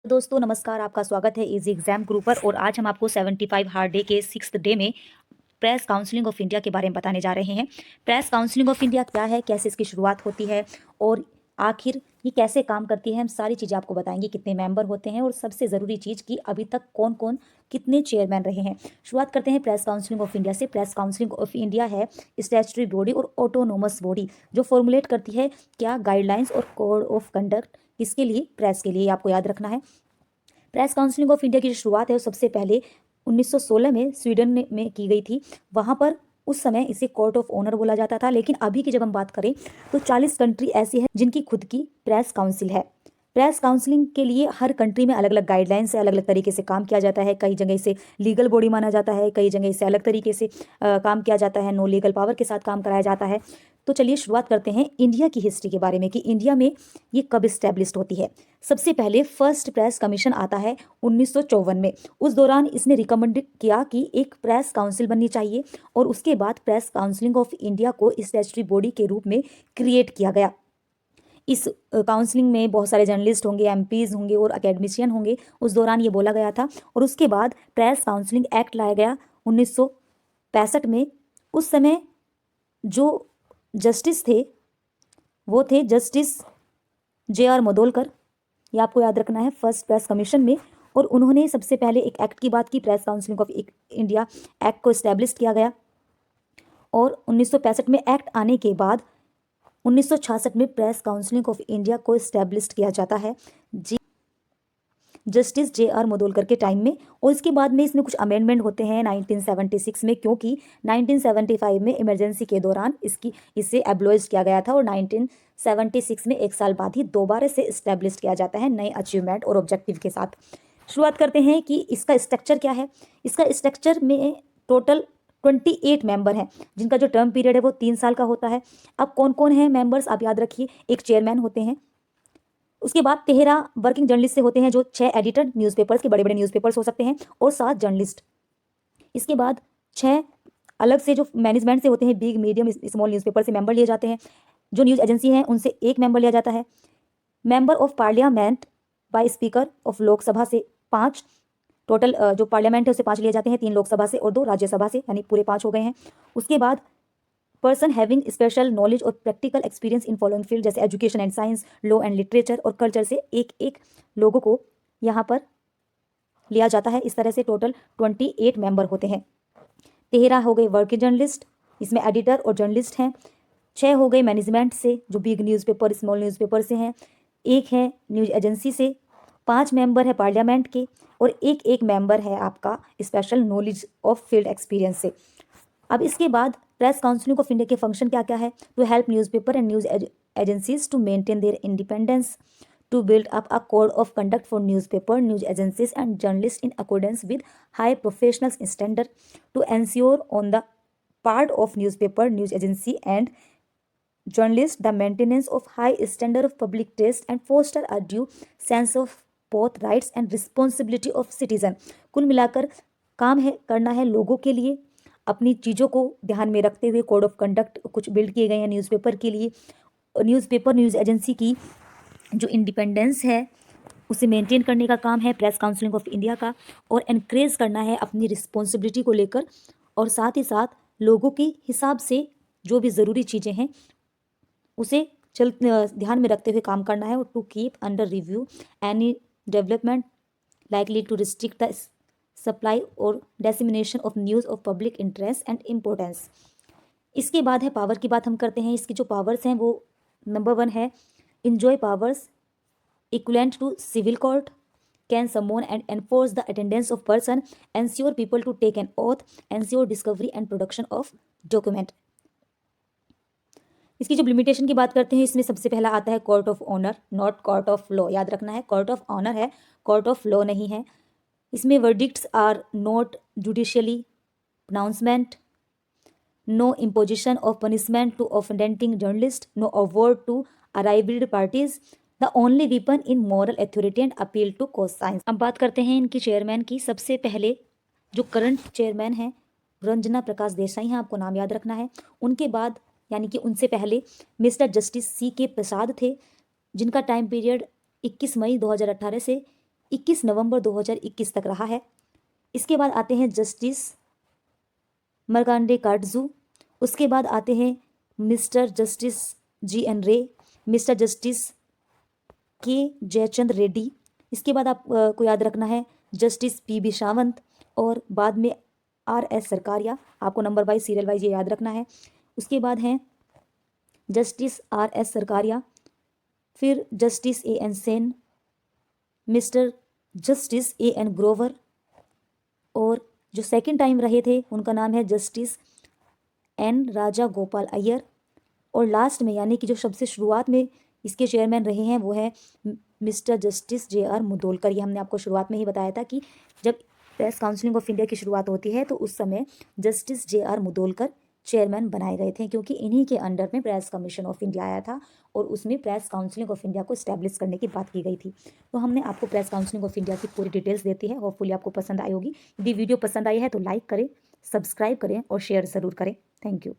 दोस्तों नमस्कार, आपका स्वागत है इजी एग्जाम ग्रुप पर। और आज हम आपको 75 हार्ड डे के 6th डे में प्रेस काउंसलिंग ऑफ इंडिया के बारे में बताने जा रहे हैं। प्रेस काउंसलिंग ऑफ इंडिया क्या है, कैसे इसकी शुरुआत होती है और आखिर ये कैसे काम करती है, हम सारी चीज़ें आपको बताएंगे। कितने मेंबर होते हैं और सबसे ज़रूरी चीज़ कि अभी तक कौन कौन कितने चेयरमैन रहे हैं। शुरुआत करते हैं प्रेस काउंसलिंग ऑफ इंडिया से। प्रेस काउंसलिंग ऑफ इंडिया है स्टैट्यूटरी बॉडी और ऑटोनोमस बॉडी जो फॉर्मुलेट करती है क्या गाइडलाइंस और कोड ऑफ कंडक्ट। किसके लिए? प्रेस के लिए, आपको याद रखना है। प्रेस काउंसलिंग ऑफ इंडिया की जो शुरुआत है वो सबसे पहले 1916 में स्वीडन में की गई थी। वहाँ पर उस समय इसे कोर्ट ऑफ ऑनर बोला जाता था, लेकिन अभी की जब हम बात करें तो 40 कंट्री ऐसी है जिनकी खुद की प्रेस काउंसिल है। प्रेस काउंसलिंग के लिए हर कंट्री में अलग अलग गाइडलाइंस है, अलग अलग तरीके से काम किया जाता है। कई जगह इसे लीगल बॉडी माना जाता है, कई जगह इसे अलग तरीके से काम किया जाता है, नो लीगल पावर के साथ काम कराया जाता है। तो चलिए शुरुआत करते हैं इंडिया की हिस्ट्री के बारे में कि इंडिया में ये कब इस्टेब्लिश होती है। सबसे पहले फर्स्ट प्रेस कमीशन आता है 1954 में। उस दौरान इसने रिकमेंड किया कि एक प्रेस काउंसिल बननी चाहिए और उसके बाद प्रेस काउंसिलिंग ऑफ इंडिया को स्टैट्यूटरी बॉडी के रूप में क्रिएट किया गया। इस काउंसलिंग में बहुत सारे जर्नलिस्ट होंगे, एमपीज होंगे और अकेडमिशियन होंगे, उस दौरान ये बोला गया था। और उसके बाद प्रेस काउंसलिंग एक्ट लाया गया 1965 में। उस समय जो जस्टिस थे वो थे जस्टिस JR मडोलकर, ये आपको याद रखना है, फर्स्ट प्रेस कमीशन में। और उन्होंने सबसे पहले एक एक्ट की बात की, press counselling of India act को इस्टेब्लिश किया गया। और 1965 में एक्ट आने के बाद 1966 में प्रेस काउंसलिंग ऑफ इंडिया को इस्टेब्लिश किया जाता है जस्टिस JR मडोलकर के टाइम में। और इसके बाद में इसमें कुछ अमेंडमेंट होते हैं 1976 में, क्योंकि 1975 में इमरजेंसी के दौरान इसे एब्लोइज किया गया था। और 1976 में एक साल बाद ही दोबारा से इस्टेब्लिश किया जाता है नए अचीवमेंट और ऑब्जेक्टिव के साथ। शुरुआत करते हैं कि इसका स्ट्रक्चर क्या है। इसका स्ट्रक्चर में टोटल 28 मेंबर हैं जिनका जो टर्म पीरियड है वो 3 साल का होता है। अब कौन कौन है मेंबर्स आप याद रखिए। एक चेयरमैन होते हैं, उसके बाद 13 वर्किंग जर्नलिस्ट से होते हैं, जो 6 एडिटर न्यूज़पेपर्स के बड़े बड़े न्यूज़पेपर्स हो सकते हैं और 7 जर्नलिस्ट। इसके बाद 6 अलग से जो मैनेजमेंट से होते हैं, बिग मीडियम स्मॉल न्यूज़पेपर से मेंबर लिए जाते हैं। जो न्यूज़ एजेंसी हैं उनसे एक मेंबर लिया जाता है। Member of parliament by speaker of Lok Sabha से 5, टोटल जो पार्लियामेंट है उससे 5 लिए जाते हैं, 3 लोकसभा से और 2 राज्यसभा से, यानी पूरे 5 हो गए हैं। उसके बाद पर्सन हैविंग स्पेशल नॉलेज और practical experience in following field, जैसे education and science, law and literature और कल्चर से एक एक लोगों को यहाँ पर लिया जाता है। इस तरह से टोटल 28 मेंबर होते हैं। 13 हो गए वर्किंग जर्नलिस्ट, इसमें एडिटर और जर्नलिस्ट हैं। 6 हो गए मैनेजमेंट से, जो बिग न्यूज़पेपर स्मॉल न्यूज़पेपर से हैं। 1 है न्यूज़ एजेंसी से। 5 मेंबर है पार्लियामेंट के और एक मेंबर है आपका special knowledge of field experience से। अब इसके बाद प्रेस काउंसिलिंग ऑफ इंडिया के फंक्शन क्या क्या है। To help newspaper and news agencies to maintain their independence, to build up a code of conduct for newspaper, news agencies and journalists in accordance with high professional standard, to ensure on the part of newspaper, news agency and journalists the maintenance of high standard of public taste and foster a due sense of both rights and responsibility of citizen। कुल मिलाकर काम है करना है लोगों के लिए, अपनी चीज़ों को ध्यान में रखते हुए कोड ऑफ कंडक्ट कुछ बिल्ड किए गए हैं न्यूज़पेपर के लिए। न्यूज़पेपर न्यूज़ एजेंसी की जो इंडिपेंडेंस है उसे मेंटेन करने का काम है प्रेस काउंसिलिंग ऑफ इंडिया का, और एनकरेज करना है अपनी रिस्पॉन्सिबिलिटी को लेकर, और साथ ही साथ लोगों के हिसाब से जो भी ज़रूरी चीज़ें हैं उसे ध्यान में रखते हुए काम करना है। और to keep under review any development likely to restrict the supply और dissemination of news of public interest and importance. इसके बाद है पावर की बात हम करते हैं। इसकी जो पावर्स हैं वो नंबर 1 है enjoy powers equivalent to civil court, can summon and enforce the attendance of person, ensure people to take an oath, ensure discovery and production of document। इसकी जब लिमिटेशन की बात करते हैं, इसमें सबसे पहला आता है court of honour, not court of law. याद रखना है, कोर्ट ऑफ ऑनर है, कोर्ट ऑफ लॉ नहीं है। इसमें verdicts are not judicially pronouncement, no imposition of punishment to offending journalist, no award to arrived parties, the only weapon in moral authority and appeal to conscience. अब बात करते हैं इनकी chairman की। सबसे पहले जो करंट चेयरमैन हैं रंजना प्रकाश देसाई हैं, आपको नाम याद रखना है। उनके बाद यानी कि उनसे पहले मिस्टर जस्टिस CK प्रसाद थे, जिनका टाइम पीरियड 21 मई 2018 से 21 नवंबर 2021 तक रहा है। इसके बाद आते हैं जस्टिस मर्कांडे काटजू, उसके बाद आते हैं मिस्टर जस्टिस GN रे, मिस्टर जस्टिस के जयचंद रेड्डी, इसके बाद आप को याद रखना है जस्टिस PB सावंत, और बाद में RS सरकारिया। आपको नंबर वाइज सीरियल वाइज ये याद रखना है। उसके बाद हैं जस्टिस RS सरकारिया, फिर justice AN Sen, mister justice AN Grover, और जो सेकंड टाइम रहे थे उनका नाम है जस्टिस N राजा गोपाल अय्यर, और लास्ट में यानी कि जो सबसे शुरुआत में इसके चेयरमैन रहे हैं वो है मिस्टर जस्टिस JR मुदोलकर। ये हमने आपको शुरुआत में ही बताया था कि जब प्रेस काउंसिल ऑफ इंडिया की शुरुआत होती है तो उस समय जस्टिस JR मुदोलकर चेयरमैन बनाए गए थे, क्योंकि इन्हीं के अंडर में प्रेस कमीशन ऑफ इंडिया आया था और उसमें प्रेस काउंसिल ऑफ इंडिया को इस्टेब्लिश करने की बात की गई थी। तो हमने आपको प्रेस काउंसिल ऑफ इंडिया की पूरी डिटेल्स देती है। होपफुली आपको पसंद आई होगी। यदि वीडियो पसंद आई है तो लाइक करें, सब्सक्राइब करें और शेयर ज़रूर करें। Thank you.